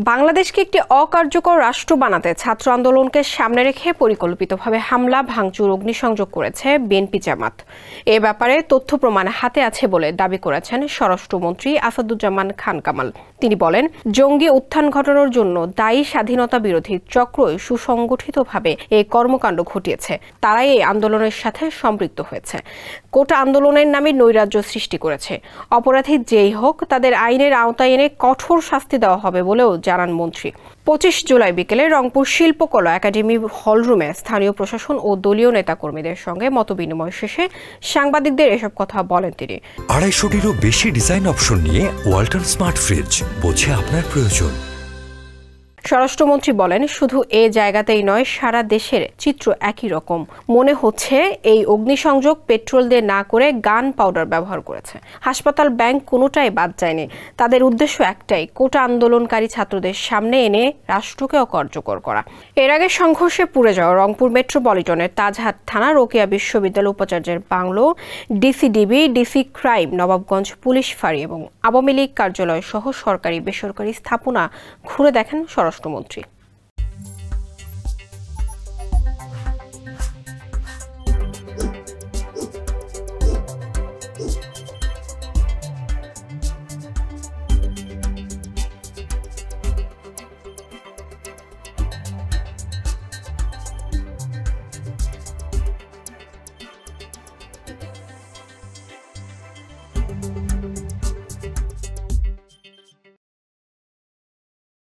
বাংলাদেশকে একটি অকার্যকর রাষ্ট্র বানাতে ছাত্র আন্দোলনকে সামনে রেখে পরিকল্পিতভাবে হামলা, ভাঙচুর, অগ্নিসংযোগ করেছে বিএনপি জামাত। এ ব্যাপারে তথ্য প্রমাণ হাতে আছে বলে দাবি করেছেন স্বরাষ্ট্রমন্ত্রী আসাদুজ্জামান খান কামাল। তিনি বলেন, জঙ্গি উত্থান ঘটানোর জন্য দায়ী স্বাধীনতা বিরোধী চক্রই সুসংগঠিতভাবে এই কর্মকাণ্ড ঘটিয়েছে। তারাই এই আন্দোলনের সাথে সম্পৃক্ত হয়েছে। কোটা আন্দোলনের নামে নৈরাজ্য সৃষ্টি করেছে। অপরাধী যেই হোক, তাদের আইনের আওতায় এনে কঠোর শাস্তি দেওয়া হবে বলেও জানান মন্ত্রী। 25 জুলাই বিকেলে রংপুর শিল্পকলা একাডেমি হলরুমে স্থানীয় প্রশাসন ও দলীয় নেতাকর্মীদের সঙ্গে মতবিনিময় শেষে সাংবাদিকদের এসব কথা বলেন তিনি। 250-টিরও বেশি ডিজাইন অপশন নিয়ে ওয়ালটন স্মার্ট ফ্রিজ, বোঝে আপনার প্রয়োজন। স্বরাষ্ট্রমন্ত্রী বলেন, শুধু এ জায়গাতেই নয়, সারা দেশের চিত্র একই রকম। মনে হচ্ছে এই অগ্নিসংযোগ পেট্রোল দিয়ে না করে গান পাউডার ব্যবহার করেছে। হাসপাতাল, ব্যাংক কোনোটাই বাদ যায়নি। তাদের উদ্দেশ্য একটাই, কোটা আন্দোলনকারী ছাত্রদের সামনে এনে রাষ্ট্রকে অকার্যকর করা। এর আগে সংঘর্ষে পুড়ে যাওয়া রংপুর মেট্রোপলিটনের তাজহাট থানা, রোকেয়া বিশ্ববিদ্যালয় উপাচার্যের bungalow, DCDB, DC crime, Nawabganj police ফাঁড়ি এবং আওয়ামী লীগ কার্যালয় সহ সরকারি বেসরকারি স্থাপনা ঘুরে দেখেন স্বরাষ্ট্রমন্ত্রী।